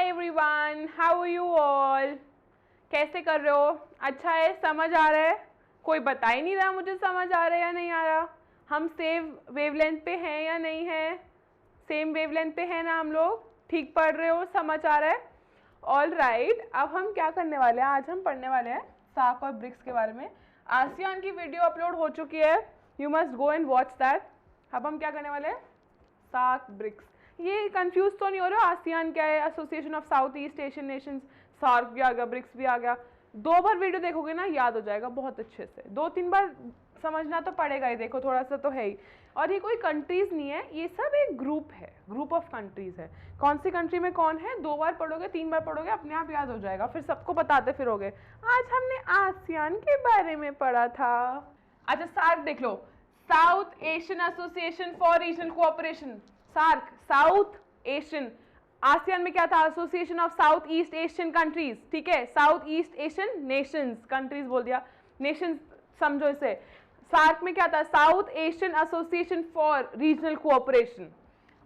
Hi everyone, how are you all? कैसे कर रहे हो? अच्छा है, समझ आ रहा है? कोई बता ही नहीं रहा मुझे समझ आ रहा है या नहीं आ रहा। हम सेम वेवलेंथ पे हैं या नहीं है? सेम वेवलेंथ पे हैं ना हम लोग? ठीक पढ़ रहे हो? समझ आ रहा है? ऑल राइट, अब हम क्या करने वाले हैं? आज हम पढ़ने वाले हैं सार्क और ब्रिक्स के बारे में। आसियान की वीडियो अपलोड हो चुकी है, you must go and watch that. अब हम क्या करने वाले हैं? SAARC BRICS. ये कंफ्यूज तो नहीं हो रहा? आसियान क्या है? Association of South East Asian nations. SAARC भी आ गया, ब्रिक्स भी आ गया। 2 बार वीडियो देखोगे ना याद हो जाएगा बहुत अच्छे से। 2-3 बार समझना तो पड़ेगा ही, देखो थोड़ा सा तो है ही। और ये कोई कंट्रीज नहीं है, ये सब एक ग्रुप है, ग्रुप ऑफ कंट्रीज है। कौन सी कंट्री में कौन है 2 बार पढ़ोगे 3 बार पढ़ोगे अपने आप याद हो जाएगा, फिर सबको बताते फिरोगे। आज हमने आसियान के बारे में पढ़ा था। अच्छा सार्क देख लो, South Asian Association for Regional Cooperation. SAARC South Asian, ASEAN में क्या था? Association of South East Asian countries. ठीक है, South East Asian nations, countries बोल दिया, नेशंस समझो इसे। सार्क में क्या था? South Asian Association for Regional Cooperation.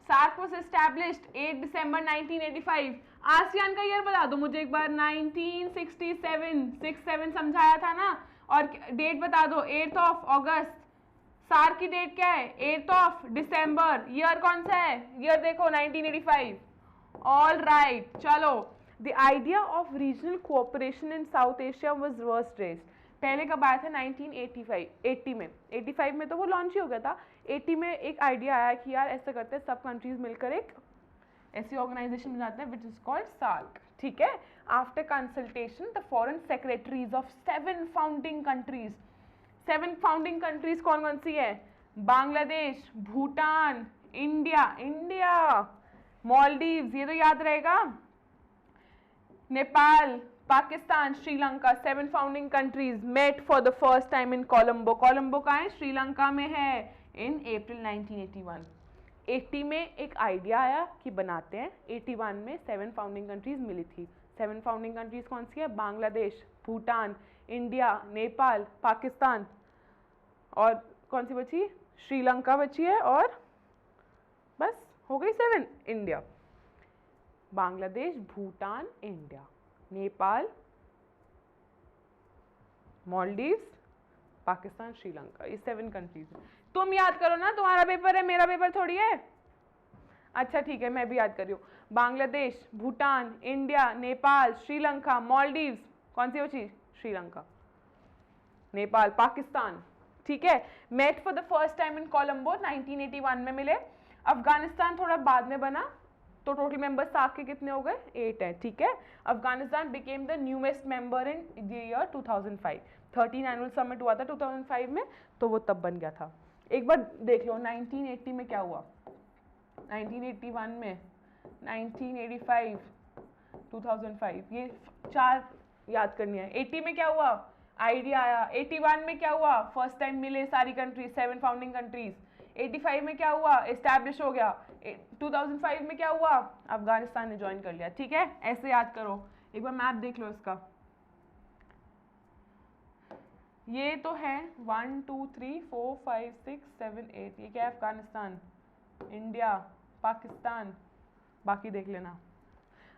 SAARC was established 8 दिसंबर 1985। आसियान का ईयर बता दो मुझे एक बार। 1967 समझाया था ना। और डेट बता दो, 8 अगस्त। सार्क की डेट क्या है? 8 दिसंबर। ईयर कौन सा है? ईयर देखो 1985। ऑल राइट, चलो। The idea of regional cooperation in south Asia was first raised. पहले कब आया था? 1980 में। 85 में तो वो लॉन्च ही हो गया था। 80 में एक आइडिया आया कि यार ऐसा करते हैं, सब कंट्रीज मिलकर एक ऐसी ऑर्गेनाइजेशन बनाते हैं विच इज कॉल्ड सार्क। ठीक है, after consultation the foreign secretaries of 7 founding countries. 7 founding countries कौन कौन सी है? बांग्लादेश, भूटान, इंडिया, मालदीव्स, ये तो याद रहेगा, Nepal, Pakistan, Sri Lanka. 7 founding countries met for the first time in Colombo. Colombo कहाँ है? श्रीलंका में है, इन अप्रैल 1981। 80 में एक आइडिया आया कि बनाते हैं। 81 में 7 फाउंडिंग कंट्रीज मिली थी। 7 फाउंडिंग कंट्रीज कौन सी है? बांग्लादेश, भूटान, इंडिया, नेपाल, पाकिस्तान, और कौन सी बची? श्रीलंका बची है, और बस हो गई 7। इंडिया, बांग्लादेश, भूटान, इंडिया, नेपाल, मालदीव्स, पाकिस्तान, श्रीलंका, ये 7 कंट्रीज हैं। तुम याद करो ना, तुम्हारा पेपर है, मेरा पेपर थोड़ी है। अच्छा ठीक है, मैं भी याद कर रही हूँ। बांग्लादेश, भूटान, इंडिया, नेपाल, श्रीलंका, मालदीव्स, कौन सी बची? श्रीलंका, नेपाल, पाकिस्तान। ठीक है, met for the first time in Colombo 1981 में मिले। अफगानिस्तान थोड़ा बाद में बना, तो टोटल मेंबर सार्क के कितने हो गए? 8 है। ठीक है, Afghanistan became the newest member in the year 2005। 13 annual summit हुआ था 2005 में, तो वो तब बन गया था। एक बार देख लो 1980 में क्या हुआ, 1981 में, 1985, 2005, ये 4 याद करनी है। 80 में क्या हुआ? आइडिया आया। 81 में क्या हुआ? फर्स्ट टाइम मिले सारी कंट्रीज, 7 फाउंडिंग कंट्रीज। 85 में क्या हुआ? एस्टैब्लिश हो गया। 2005 में क्या हुआ? अफगानिस्तान ने ज्वाइन कर लिया। ठीक है, ऐसे याद करो। एक बार मैप देख लो इसका। ये तो है 1 2 3 4 5 6 7 8। ये क्या है? अफगानिस्तान, इंडिया, पाकिस्तान, बाकी देख लेना।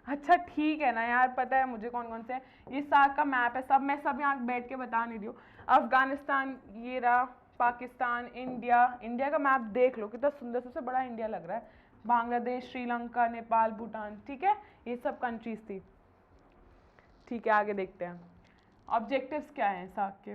अच्छा ठीक है ना यार, पता है मुझे कौन कौन से है। ये सार्क का मैप है, सब मैं सब यहाँ बैठ के बता नहीं रही हूँ। अफगानिस्तान ये रहा, पाकिस्तान, इंडिया का मैप देख लो कितना सुंदर, सबसे बड़ा इंडिया लग रहा है। बांग्लादेश, श्रीलंका, नेपाल, भूटान। ठीक है, ये सब कंट्रीज थी। ठीक है, आगे देखते हैं ऑब्जेक्टिव्स क्या हैं सार्क के।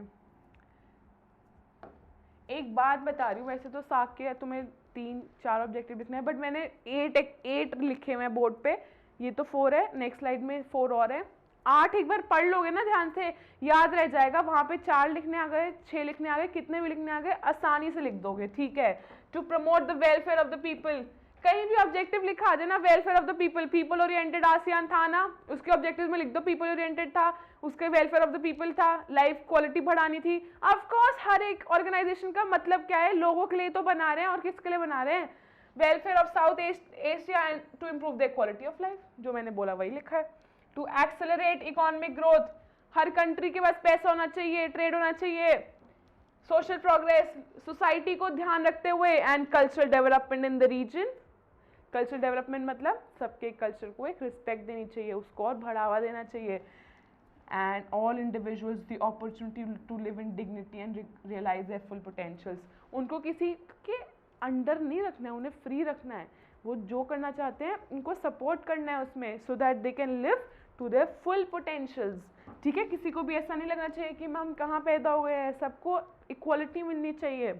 एक बात बता रही हूँ, वैसे तो सार्क के तुम्हें 3-4 ऑब्जेक्टिव लिखने हैं, बट मैंने 8 लिखे हुए हैं बोर्ड पे। ये तो 4 है, नेक्स्ट स्लाइड में 4 और है। 8 एक बार पढ़ लोगे ना ध्यान से, याद रह जाएगा। वहां पे 4 लिखने आ गए, 6 लिखने आ गए, कितने भी लिखने आ गए, आसानी से लिख दोगे। ठीक है, to promote the welfare of the people. कहीं भी ऑब्जेक्टिव लिखा आ जाए ना, welfare of the people, people oriented ASEAN था ना, उसके ऑब्जेक्टिव में लिख दो पीपल ओरिएंटेड था, उसके वेलफेयर ऑफ द पीपल था, लाइफ क्वालिटी बढ़ानी थी। ऑफ कोर्स हर एक ऑर्गेनाइजेशन का मतलब क्या है? लोगों के लिए तो बना रहे हैं, और किसके लिए बना रहे हैं? Welfare of South Asia and to improve the quality of life. जो मैंने बोला वही लिखा है। टू एक्सेलरेट इकोनॉमिक ग्रोथ, हर कंट्री के पास पैसा होना चाहिए, ट्रेड होना चाहिए, सोशल प्रोग्रेस, सोसाइटी को ध्यान रखते हुए, and cultural development in the region. Cultural development मतलब सबके कल्चर को एक रिस्पेक्ट देनी चाहिए, उसको और बढ़ावा देना चाहिए। and all individuals the opportunity to live in dignity and realize their full potentials। उनको किसी के अंडर नहीं रखना है, उन्हें फ्री रखना है, वो जो करना चाहते हैं उनको सपोर्ट करना है उसमें, so that they can live to their full potentials। ठीक है, किसी को भी ऐसा नहीं लगना चाहिए कि हम कहाँ पैदा हुए हैं, सबको इक्वालिटी मिलनी चाहिए।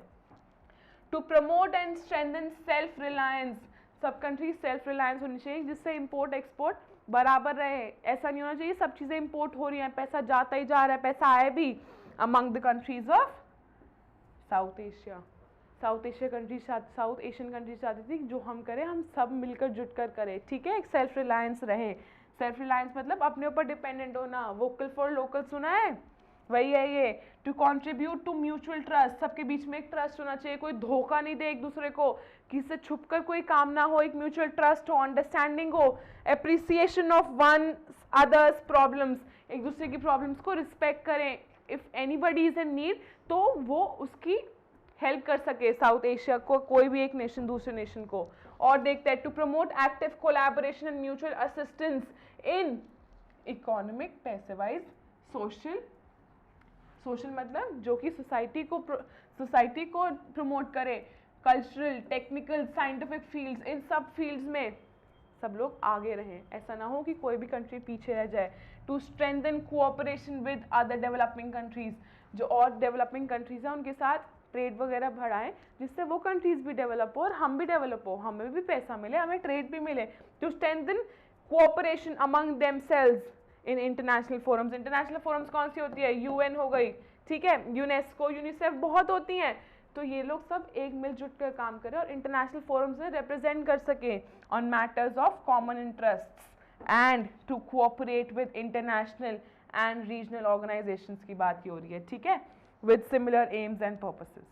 to promote and strengthen self reliance, सब कंट्री सेल्फ रिलायंस होनी चाहिए जिससे इंपोर्ट एक्सपोर्ट बराबर रहे। ऐसा नहीं होना चाहिए सब चीज़ें इंपोर्ट हो रही हैं, पैसा जाता ही जा रहा है, पैसा आए भी। Among the countries of South Asia, south Asia country, south Asian countries चाहती थी जो हम करें हम सब मिलकर जुट कर करें। ठीक है, एक सेल्फ रिलायंस रहे। सेल्फ रिलायंस मतलब अपने ऊपर डिपेंडेंट होना। वोकल फॉर लोकल सुना है, वही है ये। To contribute to mutual trust, सबके बीच में एक ट्रस्ट होना चाहिए, कोई धोखा नहीं दे एक दूसरे को, किसी से छुप कर कोई काम ना हो, एक म्यूचुअल ट्रस्ट हो, अंडरस्टैंडिंग हो, appreciation of one others problems, एक दूसरे की प्रॉब्लम्स को रिस्पेक्ट करें। If anybody is in need तो वो उसकी हेल्प कर सके, साउथ एशिया को, कोई भी एक नेशन दूसरे नेशन को। और देखते हैं to promote active collaboration and mutual assistance in economic, पैसे वाइज, सोशल, सोशल मतलब जो कि सोसाइटी को प्रमोट करे, कल्चरल, टेक्निकल, साइंटिफिक फील्ड्स, इन सब फील्ड्स में सब लोग आगे रहें, ऐसा ना हो कि कोई भी कंट्री पीछे रह जाए। To strengthen cooperation with other developing countries, जो और डेवलपिंग कंट्रीज हैं उनके साथ ट्रेड वगैरह बढ़ाएं जिससे वो कंट्रीज भी डेवलप हो और हम भी डेवलप हो, हमें भी पैसा मिले, हमें ट्रेड भी मिले। To strengthen cooperation among themselves in international forums, international forums कौन सी होती है, यूएन हो गई, ठीक है, यूनेस्को, यूनिसेफ, बहुत होती हैं। तो ये लोग सब एक मिलजुट कर काम करें और इंटरनेशनल फोरम्स में रिप्रेजेंट कर सकें on matters of common interests, and to cooperate with international and regional organisations की बात की हो रही है। ठीक है, with similar aims and purposes,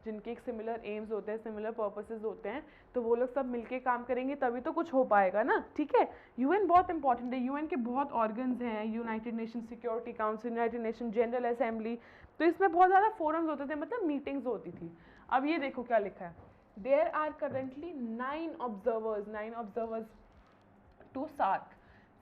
जिनके एक सिमिलर एम्स होते हैं, सिमिलर पर्पसेस होते हैं, तो वो लोग सब मिलके काम करेंगे तभी तो कुछ हो पाएगा ना। ठीक है, यूएन बहुत इंपॉर्टेंट है, यूएन के बहुत ऑर्गन्स हैं, United nation security council, United nation general assembly, तो इसमें बहुत ज़्यादा फोरम्स होते थे, मतलब मीटिंग्स होती थी। अब ये देखो क्या लिखा है, there are currently 9 observers to SAARC.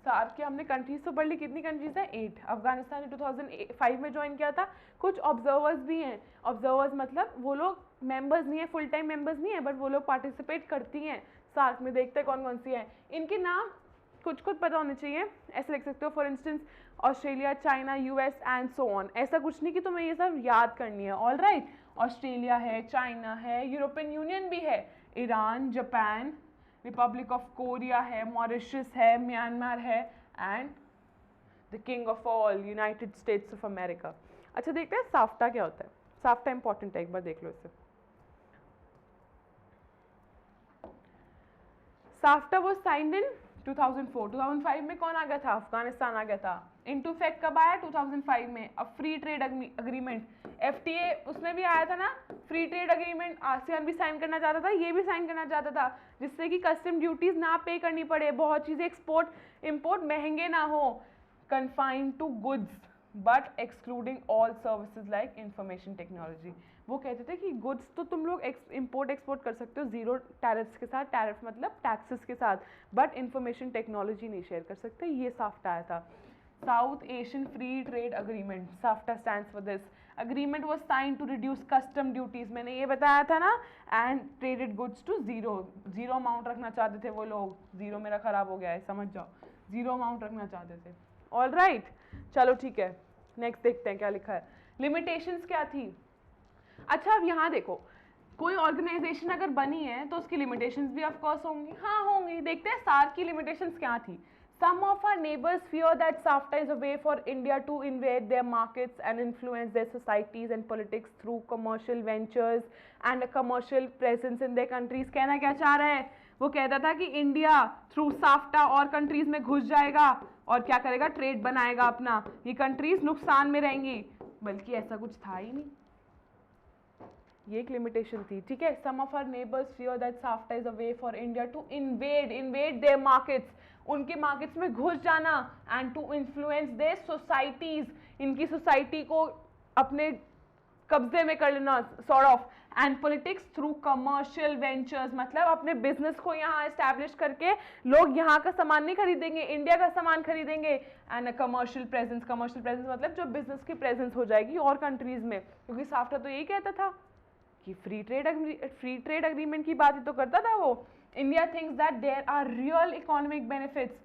SAARC के हमने कंट्रीज तो पढ़ ली, कितनी कंट्रीज हैं, 8। अफगानिस्तान ने 2005 में ज्वाइन किया था। कुछ ऑब्जर्वर्स भी हैं, ऑब्जर्वर्स मतलब वो लोग मेंबर्स नहीं है, फुल टाइम मेंबर्स नहीं है, बट वो लोग पार्टिसिपेट करती हैं सार्क में। देखते हैं कौन कौन सी है, इनके नाम कुछ खुद पता होने चाहिए, ऐसे लिख सकते हो, for instance Australia, China, US and so on. ऐसा कुछ नहीं कि तुम्हें ये सब याद करनी है। ऑल राइट, ऑस्ट्रेलिया है, चाइना है, यूरोपियन यूनियन भी है, Iran, Japan, Republic of Korea है, मॉरिशस है, म्यांमार है, and the king of all United states of America. अच्छा, देखते हैं साफ्टा क्या होता है। साफ्टा इंपॉर्टेंट है, एक बार देख लो इसे। SAFTA was signed in 2004। 2005 में कौन आ गया था, अफगानिस्तान आ गया था। इनटू इफेक्ट कब आया, 2005 में। अब फ्री ट्रेड अग्रीमेंट, एफटीए, उसमें भी आया था ना, फ्री ट्रेड अग्रीमेंट। आसियान भी साइन करना चाहता था, ये भी साइन करना चाहता था, जिससे कि कस्टम ड्यूटीज ना पे करनी पड़े, बहुत चीज़ें एक्सपोर्ट इम्पोर्ट महंगे ना हो। Confined to goods but excluding all services like information technology. वो कहते थे कि गुड्स तो तुम लोग इम्पोर्ट एक्सपोर्ट कर सकते हो जीरो टैरिफ्स के साथ, टैरिफ मतलब टैक्सेस के साथ, बट इंफॉर्मेशन टेक्नोलॉजी नहीं शेयर कर सकते। ये साफ्टा आया था, South Asian Free Trade Agreement. SAFTA stands for this. Agreement was signed to reduce custom duties, मैंने ये बताया था ना, and traded goods to zero amount रखना चाहते थे वो लोग। जीरो मेरा खराब हो गया है, समझ जाओ, जीरो अमाउंट रखना चाहते थे। ऑल राइट, चलो ठीक है, नेक्स्ट देखते हैं क्या लिखा है। लिमिटेशंस क्या थी। अच्छा, अब यहाँ देखो, कोई ऑर्गेनाइजेशन अगर बनी है तो उसकी लिमिटेशंस भी ऑफ कोर्स होंगी। हाँ होंगी, देखते हैं सार्क की लिमिटेशंस क्या थी। Some of our neighbors fear that SAFTA is a way for India to invade their markets and influence their societies and politics through commercial ventures and a commercial presence in their countries। कहना क्या चाह रहा है, वो कहता था कि India through SAFTA और कंट्रीज में घुस जाएगा और क्या करेगा, ट्रेड बनाएगा अपना, ये कंट्रीज नुकसान में रहेंगी, बल्कि ऐसा कुछ था ही नहीं। ये एक लिमिटेशन थी। ठीक है, some of our neighbours fear that SAFTA is a way for India to invade their markets, उनके मार्केट्स में घुस जाना, and to influence their societies, इनकी सोसाइटी को अपने कब्जे में कर लेना sort of, and politics through commercial ventures, मतलब अपने बिजनेस को यहाँ एस्टैब्लिश करके लोग यहाँ का सामान नहीं खरीदेंगे, इंडिया का सामान खरीदेंगे, एंड कमर्शियल प्रेजेंस मतलब जो बिजनेस की प्रेजेंस हो जाएगी और कंट्रीज में, क्योंकि साफ्टा तो यही कहता था कि फ्री ट्रेड अग्रीमेंट की बात ही तो करता था वो। India thinks that there are real economic benefits,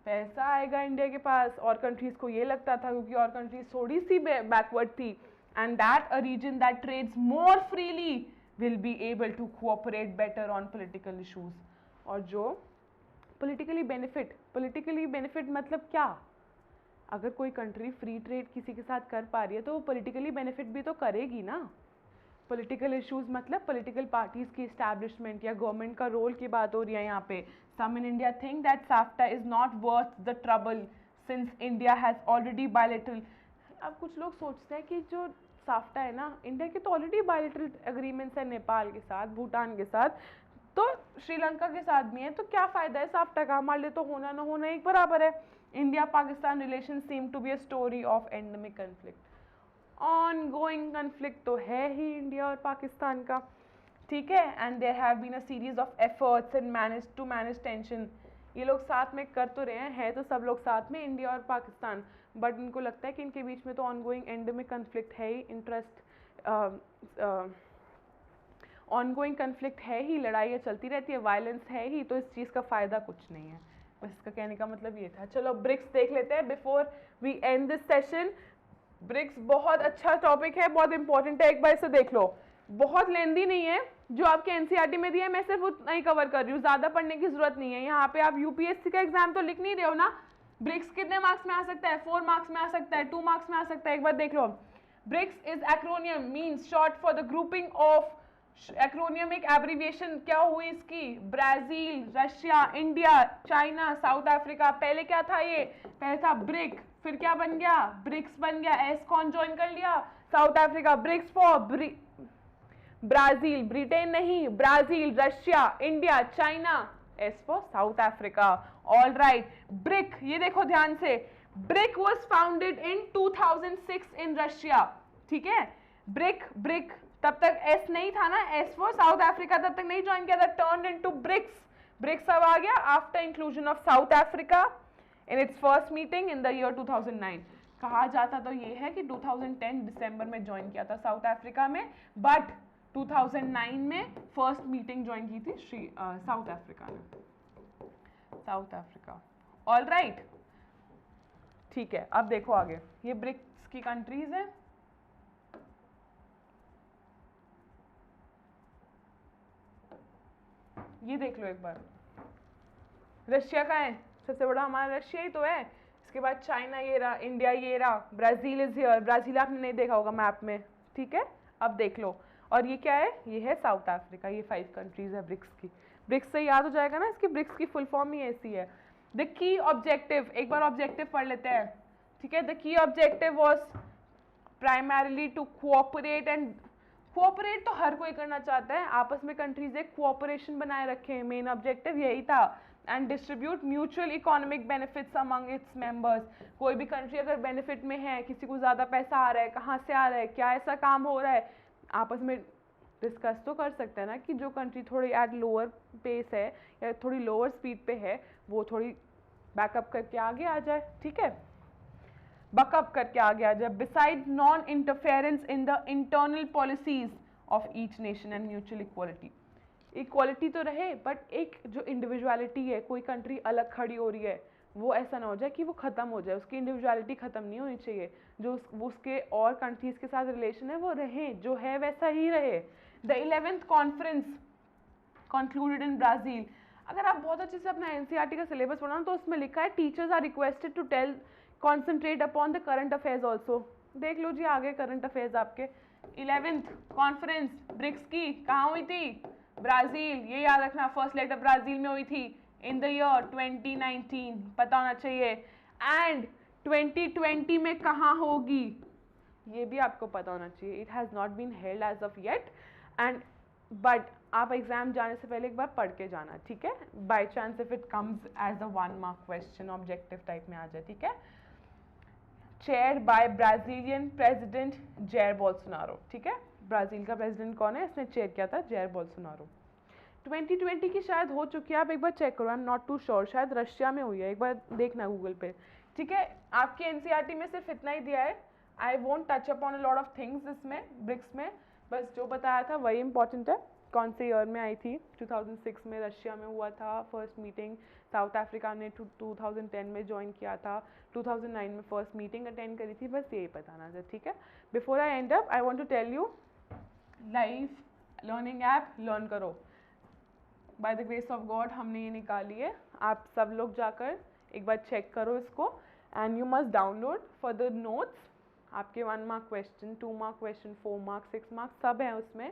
पैसा आएगा इंडिया के पास, और कंट्रीज को ये लगता था क्योंकि और कंट्रीज थोड़ी सी बैकवर्ड थी, and that a region that trades more freely will be able to cooperate better on political issues. और जो पॉलिटिकली बेनिफिट मतलब क्या, अगर कोई कंट्री फ्री ट्रेड किसी के साथ कर पा रही है तो वो पॉलिटिकली बेनिफिट भी तो करेगी ना। पॉलिटिकल इश्यूज मतलब पॉलिटिकल पार्टीज की एस्टैब्लिशमेंट या गवर्नमेंट का रोल की बात हो रही है यहाँ पे। Some in India think that SAFTA is not worth the trouble since India has already bilateral. अब कुछ लोग सोचते हैं कि जो साफ्टा है ना, इंडिया के तो ऑलरेडी बायलैटरल एग्रीमेंट्स है नेपाल के साथ, भूटान के साथ, तो श्रीलंका के साथ भी है, तो क्या फ़ायदा है साफ्टा का, हमारे लिए तो होना ना होना एक बराबर है। India Pakistan relation seem to be a story of endemic conflict, ongoing conflict तो है ही इंडिया और पाकिस्तान का, ठीक है। And there have been a series of efforts and manage tension, ये लोग साथ में कर तो रहे हैं तो सब लोग साथ में इंडिया और पाकिस्तान, बट इनको लगता है कि इनके बीच में तो ऑनगोइंग एंडेमिक कन्फ्लिक्ट है ही, ऑनगोइंग कन्फ्लिक्ट है ही, लड़ाइयाँ चलती रहती है, वायलेंस है ही, तो इस चीज़ का फ़ायदा कुछ नहीं है। बस इसका कहने का मतलब ये था। चलो ब्रिक्स देख लेते हैं before we end this session. BRICS बहुत अच्छा टॉपिक है, बहुत इंपॉर्टेंट है, एक बार इसे देख लो, बहुत लेंदी नहीं है, जो आपके एनसीईआरटी में दिया है मैं सिर्फ उतना ही कवर कर रही हूँ, ज़्यादा पढ़ने की जरूरत नहीं है। यहाँ पे आप यूपीएससी का एग्जाम तो लिख नहीं रहे हो ना। ब्रिक्स कितने मार्क्स में आ सकता है? 4 मार्क्स में आ सकता है, 2 मार्क्स में आ सकता है, एक बार देख लो। BRICS is acronym, means short for the grouping of, acronym एक एब्रीविएशन क्या हुई इसकी, Brazil, Russia, India, China, South Africa. पहले क्या था ये? पहले था ब्रिक, फिर क्या बन गया? ब्रिक्स बन गया। एस कौन ज्वाइन कर लिया? South Africa. BRICS for Brazil, Britain नहीं, Brazil, Russia, India, China. S for South Africa. All right. BRIC, ये देखो ध्यान से, BRIC was founded in 2006 in Russia, ठीक है। ब्रिक तब तक एस नहीं था ना, एस फॉर साउथ अफ्रीका तब तक नहीं ज्वाइन किया था, टर्न इनटू ब्रिक्स। ब्रिक्स अब आ गया after inclusion of south Africa in its first meeting in the year 2009। कहा जाता तो ये है कि 2010 दिसंबर में ज्वाइन किया था साउथ अफ्रीका में, बट 2009 में फर्स्ट मीटिंग ज्वाइन की थी साउथ अफ्रीका ने, साउथ अफ्रीका। ऑल राइट, ठीक है। अब देखो आगे, ये ब्रिक्स की कंट्रीज हैं। ये देख लो एक बार, रशिया का है सबसे बड़ा, हमारा रशिया ही तो है। इसके बाद चाइना ये रहा, इंडिया ये रहा, ब्राजील इज हियर। ब्राजील आपने नहीं देखा होगा मैप में, ठीक है। अब देख लो, और ये क्या है? ये है साउथ अफ्रीका। ये 5 कंट्रीज है ब्रिक्स की। ब्रिक्स से याद हो जाएगा ना, इसकी ब्रिक्स की फुल फॉर्म ही ऐसी है। द की ऑब्जेक्टिव, एक बार ऑब्जेक्टिव पढ़ लेते हैं, ठीक है। The key objective was primarily to cooperate, and cooperate तो हर कोई करना चाहता है, आपस में कंट्रीज एक कोऑपरेशन बनाए रखें, मेन ऑब्जेक्टिव यही था। And distribute mutual economic benefits among its members. कोई भी कंट्री अगर बेनिफिट में है, किसी को ज़्यादा पैसा आ रहा है, कहाँ से आ रहा है, क्या ऐसा काम हो रहा है, आपस में डिस्कस तो कर सकते हैं ना, कि जो कंट्री थोड़ी एट लोअर पेस है या थोड़ी लोअर स्पीड पे है, वो थोड़ी बैकअप करके आगे आ जाए, ठीक है, बकअप करके आगे आ जाए। Beside non interference in the internal policies of each nation and mutual equality. Equality तो रहे, बट एक जो इंडिविजुअलिटी है, कोई कंट्री अलग खड़ी हो रही है, वो ऐसा ना हो जाए कि वो ख़त्म हो जाए, उसकी इंडिविजुअलिटी ख़त्म नहीं होनी चाहिए। जो वो उसके और कंट्रीज़ के साथ रिलेशन है वो रहे, जो है वैसा ही रहे। The 11th conference concluded in Brazil. अगर आप बहुत अच्छे से अपना एनसीईआरटी का सिलेबस पढ़ना तो उसमें लिखा है teachers are requested to concentrate upon the current affairs also. देख लो जी आगे करंट अफेयर्स आपके। 11th कॉन्फ्रेंस ब्रिक्स की कहाँ हुई थी? ब्राज़ील, ये याद रखना, फर्स्ट लेटर ब्राज़ील में हुई थी इन द ईयर 2019, पता होना चाहिए। एंड 2020 में कहाँ होगी ये भी आपको पता होना चाहिए। It has not been held as of yet, and but आप एग्जाम जाने से पहले एक बार पढ़ के जाना, ठीक है। By chance if it comes as a 1 mark question objective type में आ जाए, ठीक है। Chair by Brazilian president Jair Bolsonaro. ठीक है, ब्राज़ील का प्रेसिडेंट कौन है, इसने चेयर किया था, जेयर बोल्सोनारो। 2020 की शायद हो चुकी है, आप एक बार चेक करो, I am not too sure, शायद रशिया में हुई है, एक बार देखना गूगल पे। ठीक है, आपकी एनसीईआरटी में सिर्फ इतना ही दिया है, I won't touch upon a lot of things इसमें ब्रिक्स में, बस जो बताया था वही इंपॉर्टेंट है। कौन से ईयर में आई थी, 2006 में रशिया में हुआ था फर्स्ट मीटिंग, साउथ अफ्रीका ने 2010 में ज्वाइन किया था, 2009 में फर्स्ट मीटिंग अटेंड करी थी, बस यही बताना था। ठीक है, before I end up I want to tell you, live learning app learn करो, by the grace of God हमने ये निकाली है, आप सब लोग जाकर एक बार चेक करो इसको, and you must download for the notes. आपके 1 mark question, 2 mark question, 4 mark, 6 mark सब हैं उसमें,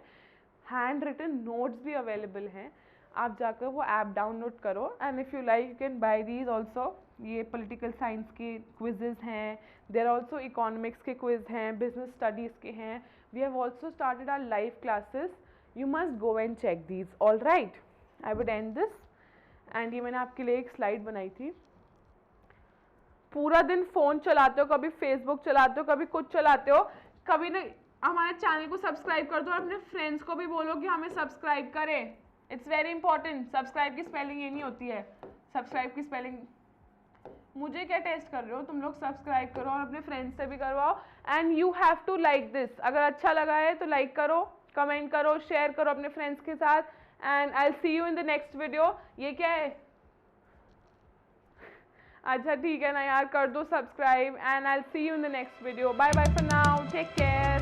हैंड रिटन नोट्स भी अवेलेबल हैं, आप जाकर वो ऐप डाउनलोड करो, and if you like you can buy these also. ये पॉलिटिकल साइंस के क्विजेज हैं, देर ऑल्सो इकोनॉमिक्स के क्विज हैं, बिजनेस स्टडीज़ के हैं, we have also started our live classes, you must go and check these. All right, I would end this, and ये मैंने आपके लिए एक स्लाइड बनाई थी। पूरा दिन फ़ोन चलाते हो, कभी फेसबुक चलाते हो, कभी कुछ चलाते हो, कभी ना हमारे चैनल को सब्सक्राइब कर दो और अपने फ्रेंड्स को भी बोलो कि हमें सब्सक्राइब करें, इट्स वेरी इंपॉर्टेंट। सब्सक्राइब की स्पेलिंग ये नहीं होती है, सब्सक्राइब की स्पेलिंग, मुझे क्या टेस्ट कर रहे हो तुम लोग, सब्सक्राइब करो और अपने फ्रेंड्स से भी करवाओ, and you have to like this, अगर अच्छा लगा है तो लाइक करो, कमेंट करो, शेयर करो अपने फ्रेंड्स के साथ, and I will see you in the next video. ये क्या है, अच्छा ठीक है ना यार, कर दो subscribe, and I will see you in the next video. Bye bye for now, take care.